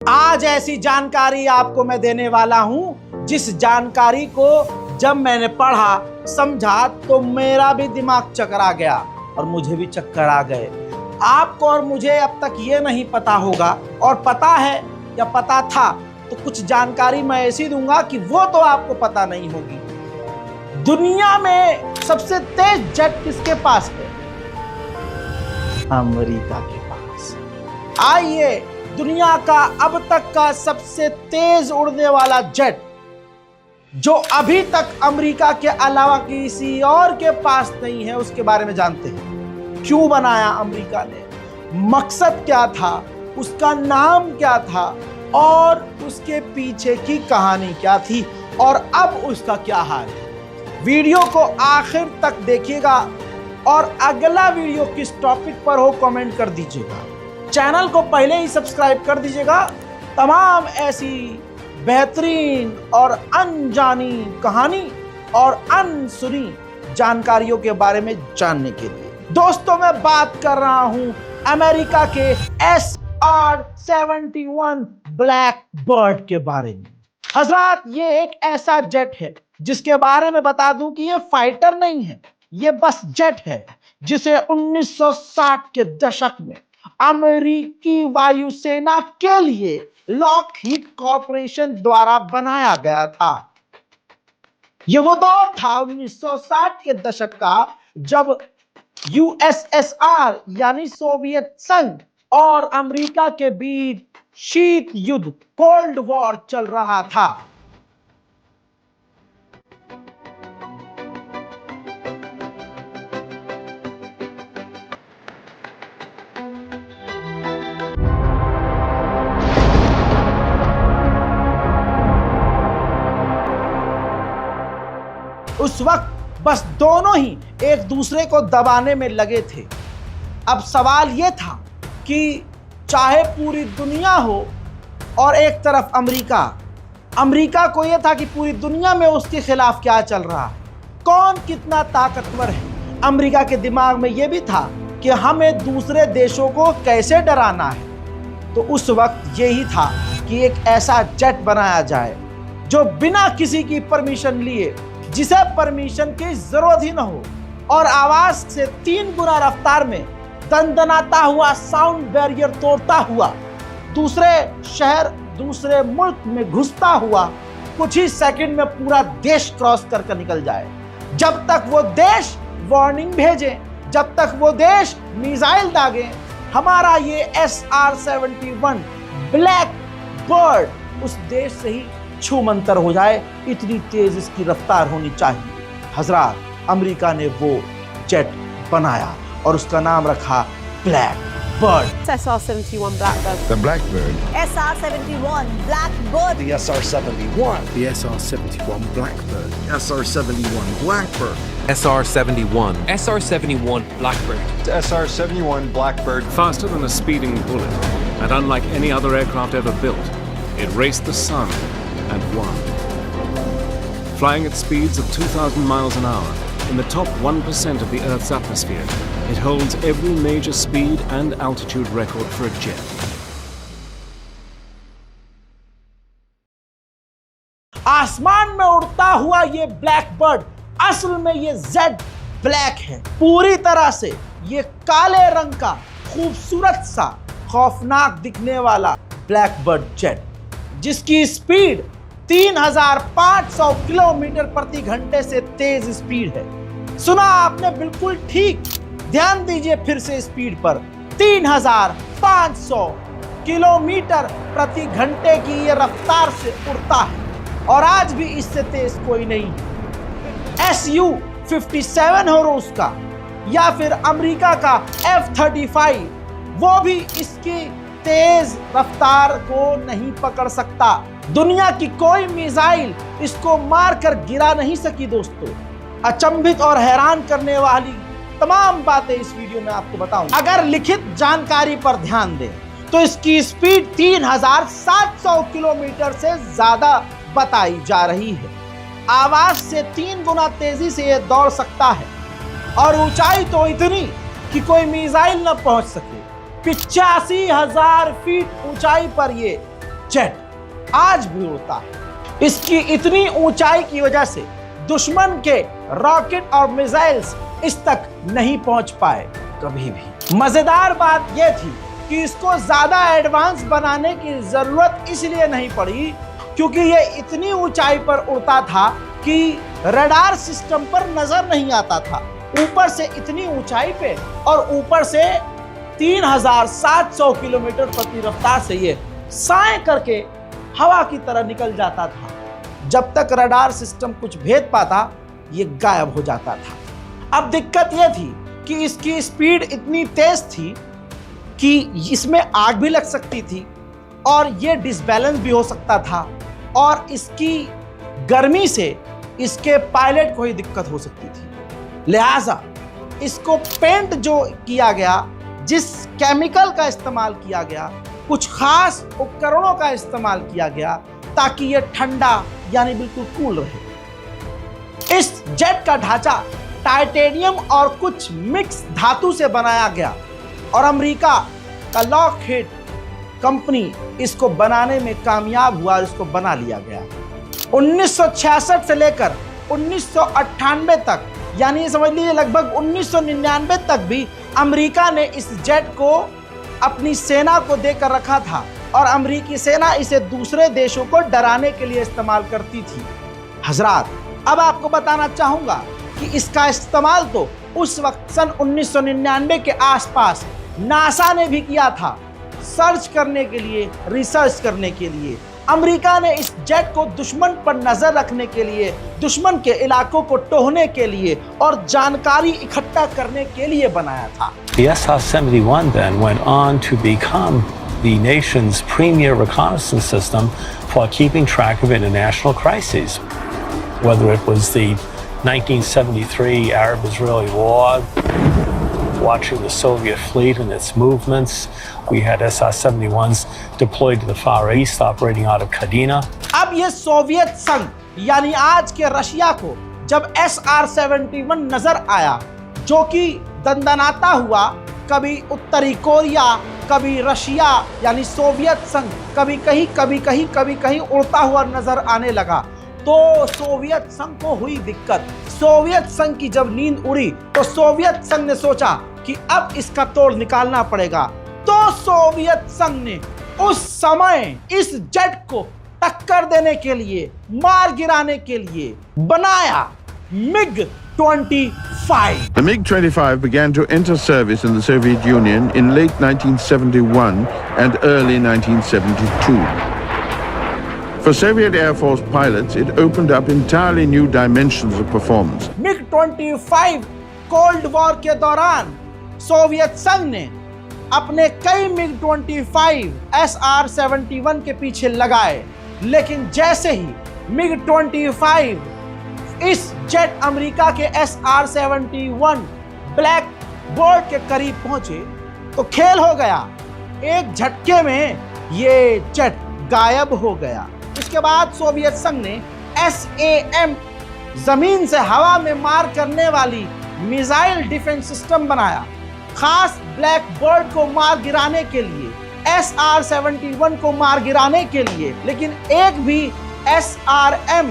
आज ऐसी जानकारी आपको मैं देने वाला हूं जिस जानकारी को जब मैंने पढ़ा समझा तो मेरा भी दिमाग चकरा गया और मुझे भी चक्कर आ गए। आपको और मुझे अब तक ये नहीं पता होगा, और पता है या पता था तो कुछ जानकारी मैं ऐसी दूंगा कि वो तो आपको पता नहीं होगी। दुनिया में सबसे तेज जेट किसके पास है? अमेरिका के पास। आइए, दुनिया का अब तक का सबसे तेज उड़ने वाला जेट जो अभी तक अमेरिका के अलावा किसी और के पास नहीं है उसके बारे में जानते हैं। क्यों बनाया अमेरिका ने, मकसद क्या था, उसका नाम क्या था और उसके पीछे की कहानी क्या थी और अब उसका क्या हाल है। वीडियो को आखिर तक देखिएगा और अगला वीडियो किस टॉपिक पर हो कमेंट कर दीजिएगा। चैनल को पहले ही सब्सक्राइब कर दीजिएगा तमाम ऐसी बेहतरीन और अनजानी कहानी और अनसुनी जानकारियों के बारे में जानने के लिए। दोस्तों, मैं बात कर रहा हूं अमेरिका के SR-71 ब्लैक बर्ड के बारे में। हजरात, ये एक ऐसा जेट है जिसके बारे में बता दूं कि ये फाइटर नहीं है, ये बस जेट है जिसे 1960 के दशक में अमेरिकी वायुसेना के लिए लॉकहीड कॉर्पोरेशन द्वारा बनाया गया था। यह वो दौर था 1960 के दशक का जब यूएसएसआर यानी सोवियत संघ और अमेरिका के बीच शीत युद्ध कोल्ड वॉर चल रहा था। उस वक्त बस दोनों ही एक दूसरे को दबाने में लगे थे। अब सवाल यह था कि चाहे पूरी दुनिया हो और एक तरफ अमेरिका को यह था कि पूरी दुनिया में उसके खिलाफ क्या चल रहा है, कौन कितना ताकतवर है। अमेरिका के दिमाग में यह भी था कि हमें दूसरे देशों को कैसे डराना है। तो उस वक्त यही था कि एक ऐसा जेट बनाया जाए जो बिना किसी की परमिशन लिए, जिसे परमिशन की जरूरत ही न हो, और आवाज से 3 गुना रफ्तार में दंदनाता हुआ, साउंड बैरियर तोड़ता हुआ, दूसरे शहर दूसरे मुल्क में घुसता हुआ कुछ ही सेकंड में पूरा देश क्रॉस करके निकल जाए। जब तक वो देश वार्निंग भेजे, जब तक वो देश मिसाइल दागे, हमारा ये SR-71 ब्लैक बर्ड उस देश से ही छूमंतर हो जाए, इतनी तेज इसकी रफ्तार होनी चाहिए। हजरात, अमेरिका ने वो जेट बनाया और उसका नाम रखा black bird. SR-71 Blackbird. The Blackbird. SR-71 Blackbird. The SR-71. The SR-71 Blackbird. SR-71 Blackbird. SR-71. SR-71 Blackbird. The SR-71 Blackbird. Faster than a speeding bullet, and unlike any other aircraft ever built, it raced the sun and won. Flying at speeds of 2,000 miles an hour in the top 1% of the Earth's atmosphere, it holds every major speed and altitude record for a jet. आसमान में उड़ता हुआ ये black bird असल में ये Z black है। पूरी तरह से ये काले रंग का खूबसूरत सा खौफनाक दिखने वाला ब्लैक बर्ड जेट, जिसकी स्पीड 3,500 किलोमीटर प्रति घंटे से तेज स्पीड है। सुना आपने बिल्कुल ठीक, ध्यान दीजिए फिर से स्पीड पर। 3,500 किलोमीटर प्रति घंटे की ये रफ्तार से उड़ता है और आज भी इससे तेज कोई नहीं है। Su-57 हो रूस का या फिर अमेरिका का F-35, वो भी इसकी तेज रफ्तार को नहीं पकड़ सकता। दुनिया की कोई मिसाइल इसको मारकर गिरा नहीं सकी। दोस्तों, अचंभित और हैरान करने वाली तमाम बातें इस वीडियो में आपको बताऊं। अगर लिखित जानकारी पर ध्यान दें तो इसकी स्पीड 3,700 किलोमीटर से ज्यादा बताई जा रही है। आवाज से 3 गुना तेजी से यह दौड़ सकता है और ऊंचाई तो इतनी कि कोई मिसाइल न पहुंच सके। 85,000 फीट ऊंचाई पर ये जेट आज भी उड़ता है। इसकी इतनी ऊंचाई की वजह से दुश्मन के रॉकेट और मिसाइल्स इस तक नहीं पहुंच पाए कभी भी। मजेदार बात यह थी कि इसको ज्यादा एडवांस बनाने की जरूरत इसलिए नहीं पड़ी क्योंकि यह इतनी ऊंचाई पर उड़ता था कि रडार सिस्टम पर नजर नहीं आता था। ऊपर से इतनी ऊंचाई पे और ऊपर से 3700 किलोमीटर प्रति रफ्तार से ये साए करके हवा की तरह निकल जाता था। जब तक रडार सिस्टम कुछ भेद पाता ये गायब हो जाता था। अब दिक्कत यह थी कि इसकी स्पीड इतनी तेज थी कि इसमें आग भी लग सकती थी और ये डिसबैलेंस भी हो सकता था और इसकी गर्मी से इसके पायलट को ही दिक्कत हो सकती थी। लिहाजा इसको पेंट जो किया गया, जिस केमिकल का इस्तेमाल किया गया, कुछ खास उपकरणों का इस्तेमाल किया गया ताकि यह ठंडा यानी बिल्कुल कूल रहे। इस जेट का ढांचा टाइटेनियम और कुछ मिक्स धातु से बनाया गया और अमेरिका का लॉकहीड कंपनी इसको बनाने में कामयाब हुआ और इसको बना लिया गया। 1966 से लेकर 1998 तक यानी समझ लीजिए लगभग 1999 तक भी अमेरिका ने इस जेट को अपनी सेना को देकर रखा था और अमेरिकी सेना इसे दूसरे देशों को डराने के लिए इस्तेमाल करती थी। हजरात, अब आपको बताना चाहूंगा कि इसका इस्तेमाल तो उस वक्त सन 1999 के आसपास नासा ने भी किया था, सर्च करने के लिए, रिसर्च करने के लिए। अमेरिका ने इस जेट को दुश्मन पर नजर रखने के लिए, दुश्मन के इलाकों को टोहने के लिए और जानकारी इकट्ठा करने के लिए बनाया था। The SR-71 then went on to become the nation's premier reconnaissance system for keeping track of international crises. Whether it was the 1973 Arab-Israeli war, watching the Soviet fleet and its movements, we had SR-71s deployed to the Far East, operating out of Kadena. अब ये Soviet संघ यानी आज के Russia को जब SR-71 नजर आया, जो कि दंदनाता हुआ, कभी उत्तरी कोरिया, कभी रशिया यानी सोवियत संघ, कभी कहीं उड़ता हुआ नजर आने लगा, तो सोवियत संघ को हुई दिक्कत। सोवियत संघ की जब नींद उड़ी तो सोवियत संघ ने सोचा कि अब इसका तोड़ निकालना पड़ेगा। तो सोवियत संघ ने उस समय इस जेट को टक्कर देने के लिए, मार गिराने के लिए बनाया MiG-25। The MiG-25 began to enter service in the Soviet Union in late 1971 and early 1972. For Soviet Air Force pilots, it opened up entirely new dimensions of performance. MiG-25 cold war के दौरान Soviet संघ ने अपने कई MiG-25 SR-71 के पीछे लगाए, लेकिन जैसे ही MiG-25 इस जेट अमेरिका के SR-71 ब्लैक बर्ड के करीब पहुंचे तो खेल हो गया। एक झटके में ये जेट गायब हो गया। इसके बाद सोवियत संघ ने SAM जमीन से हवा में मार करने वाली मिसाइल डिफेंस सिस्टम बनाया, खास ब्लैक बर्ड को मार गिराने के लिए, SR-71 को मार गिराने के लिए। लेकिन एक भी SRM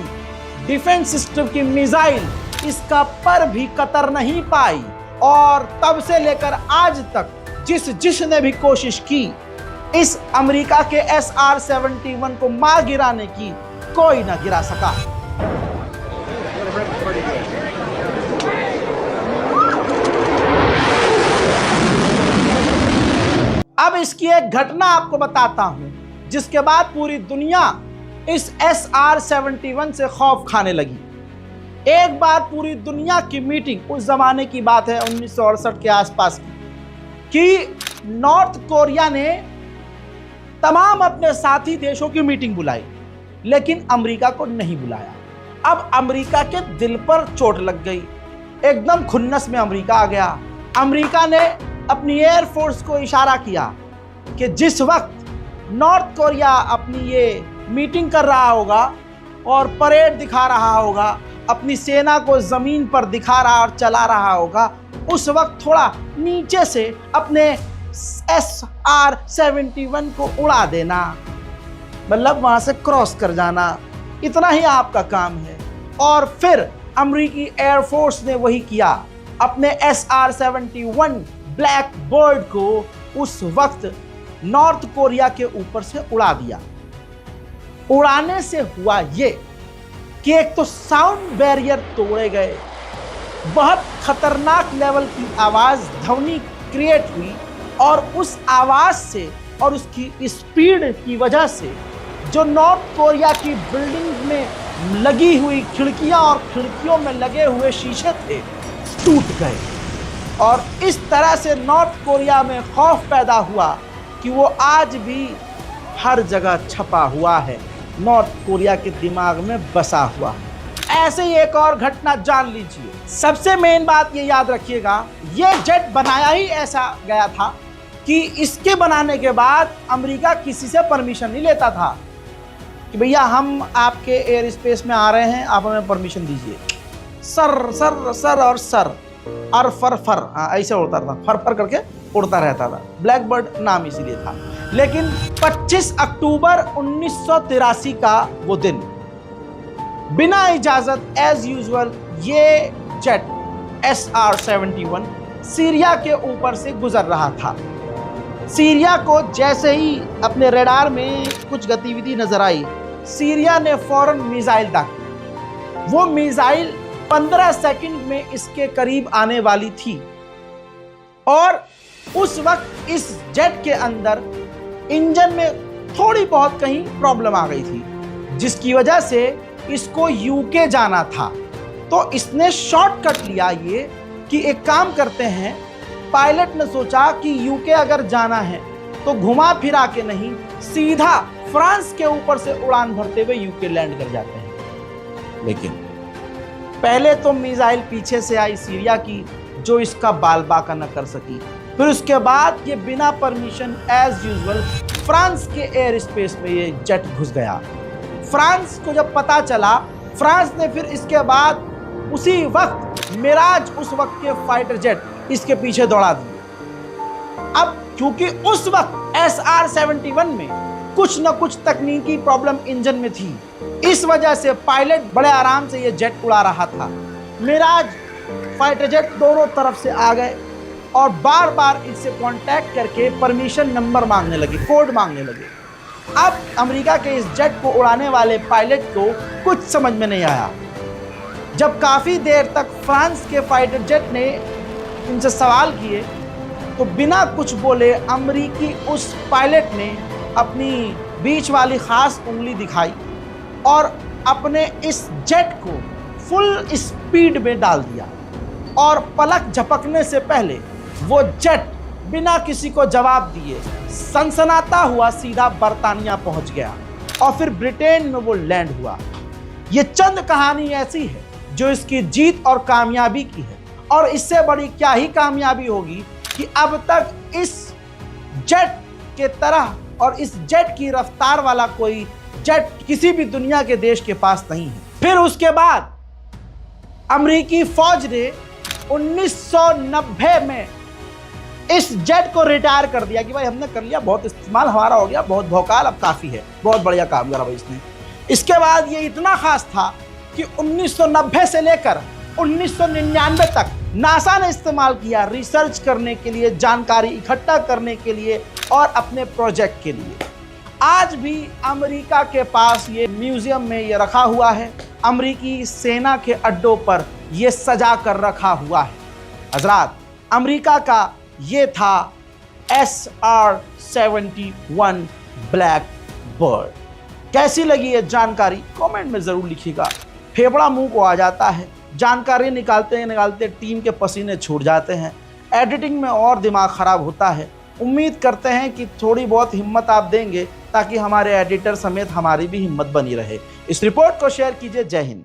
डिफेंस सिस्टम की मिसाइल इसका पर भी कतर नहीं पाई और तब से लेकर आज तक जिसने भी कोशिश की इस अमेरिका के SR-71 को मार गिराने की, कोई ना गिरा सका। अब इसकी एक घटना आपको बताता हूं जिसके बाद पूरी दुनिया इस SR-71 से खौफ खाने लगी। एक बार पूरी दुनिया की मीटिंग, उस जमाने की बात है 1968 के आसपास की, कि नॉर्थ कोरिया ने तमाम अपने साथी देशों की मीटिंग बुलाई लेकिन अमेरिका को नहीं बुलाया। अब अमेरिका के दिल पर चोट लग गई, एकदम खुन्नस में अमेरिका आ गया। अमेरिका ने अपनी एयरफोर्स को इशारा किया कि जिस वक्त नॉर्थ कोरिया अपनी ये मीटिंग कर रहा होगा और परेड दिखा रहा होगा, अपनी सेना को जमीन पर दिखा रहा और चला रहा होगा, उस वक्त थोड़ा नीचे से अपने SR-71 को उड़ा देना। मतलब वहां से क्रॉस कर जाना, इतना ही आपका काम है। और फिर अमेरिकी एयरफोर्स ने वही किया, अपने SR-71 ब्लैक बर्ड को उस वक्त नॉर्थ कोरिया के ऊपर से उड़ा दिया। उड़ाने से हुआ ये कि एक तो साउंड बैरियर तोड़े गए, बहुत खतरनाक लेवल की आवाज ध्वनि क्रिएट हुई, और उस आवाज से और उसकी स्पीड की वजह से जो नॉर्थ कोरिया की बिल्डिंग में लगी हुई खिड़कियां और खिड़कियों में लगे हुए शीशे थे, टूट गए। और इस तरह से नॉर्थ कोरिया में खौफ पैदा हुआ कि वो आज भी हर जगह छपा हुआ है, नॉर्थ कोरिया के दिमाग में बसा हुआ है। ऐसे ही एक और घटना जान लीजिए। सबसे मेन बात ये याद रखिएगा, ये जेट बनाया ही ऐसा गया था कि इसके बनाने के बाद अमेरिका किसी से परमिशन नहीं लेता था कि भैया हम आपके एयर स्पेस में आ रहे हैं, आप हमें परमिशन दीजिए। सर सर सर और सर और फर फर, ऐसे उड़ता था, फर फर करके उड़ता रहता था। ब्लैक बर्ड नाम इसीलिए था। लेकिन 25 अक्टूबर 1983 का वो दिन, बिना इजाजत एज यूजुअल ये जेट SR-71 सीरिया के ऊपर से गुजर रहा था। सीरिया को जैसे ही अपने रडार में कुछ गतिविधि नजर आई, सीरिया ने फौरन मिसाइल दागी। वो मिसाइल 15 सेकंड में इसके करीब आने वाली थी, और उस वक्त इस जेट के अंदर इंजन में थोड़ी बहुत कहीं प्रॉब्लम आ गई थी, जिसकी वजह से इसको यूके जाना था। तो इसने शॉर्टकट लिया ये कि एक काम करते हैं, पायलट ने सोचा कि यूके अगर जाना है तो घुमा फिरा के नहीं, सीधा फ्रांस के ऊपर से उड़ान भरते हुए यूके लैंड कर जाते हैं। लेकिन पहले तो मिसाइल पीछे से आई सीरिया की, जो इसका बाल बाका न कर सकी। फिर उसके बाद ये बिना परमिशन एज यूजुअल फ्रांस के एयर स्पेस में ये जेट घुस गया। फ्रांस को जब पता चला, फ्रांस ने फिर इसके बाद उसी वक्त मिराज, उस वक्त के फाइटर जेट इसके पीछे दौड़ा दिए। अब क्योंकि उस वक्त SR-71 में कुछ न कुछ तकनीकी प्रॉब्लम इंजन में थी, इस वजह से पायलट बड़े आराम से ये जेट उड़ा रहा था। मिराज फाइटर जेट दोनों तरफ से आ गए और बार बार इससे कांटेक्ट करके परमिशन नंबर मांगने लगे, कोड मांगने लगे। अब अमेरिका के इस जेट को उड़ाने वाले पायलट को कुछ समझ में नहीं आया। जब काफ़ी देर तक फ्रांस के फाइटर जेट ने इनसे सवाल किए, तो बिना कुछ बोले अमेरिकी उस पायलट ने अपनी बीच वाली खास उंगली दिखाई और अपने इस जेट को फुल स्पीड में डाल दिया, और पलक झपकने से पहले वो जेट बिना किसी को जवाब दिए सनसनाता हुआ सीधा बर्तानिया पहुंच गया, और फिर ब्रिटेन में वो लैंड हुआ। ये चंद कहानी ऐसी है जो इसकी जीत और कामयाबी की है, और इससे बड़ी क्या ही कामयाबी होगी कि अब तक इस जेट के तरह और इस जेट की रफ्तार वाला कोई जेट किसी भी दुनिया के देश के पास नहीं है। फिर उसके बाद अमेरिकी फौज ने 1990 में इस जेट को रिटायर कर दिया कि भाई हमने कर लिया, बहुत इस्तेमाल हमारा हो गया, बहुत भौकाल, अब काफ़ी है, बहुत बढ़िया काम करा भाई इसने। इसके बाद ये इतना खास था कि 1990 से लेकर 1999 तक नासा ने इस्तेमाल किया रिसर्च करने के लिए, जानकारी इकट्ठा करने के लिए और अपने प्रोजेक्ट के लिए। आज भी अमेरिका के पास ये म्यूजियम में ये रखा हुआ है, अमेरिकी सेना के अड्डों पर ये सजा कर रखा हुआ है। हजरात, अमेरिका का ये था SR-71 ब्लैक बर्ड। कैसी लगी ये जानकारी कमेंट में ज़रूर लिखिएगा। फेफड़ा मुंह को आ जाता है, जानकारी निकालते निकालते टीम के पसीने छूट जाते हैं, एडिटिंग में और दिमाग ख़राब होता है। उम्मीद करते हैं कि थोड़ी बहुत हिम्मत आप देंगे ताकि हमारे एडिटर समेत हमारी भी हिम्मत बनी रहे। इस रिपोर्ट को शेयर कीजिए। जय हिंद।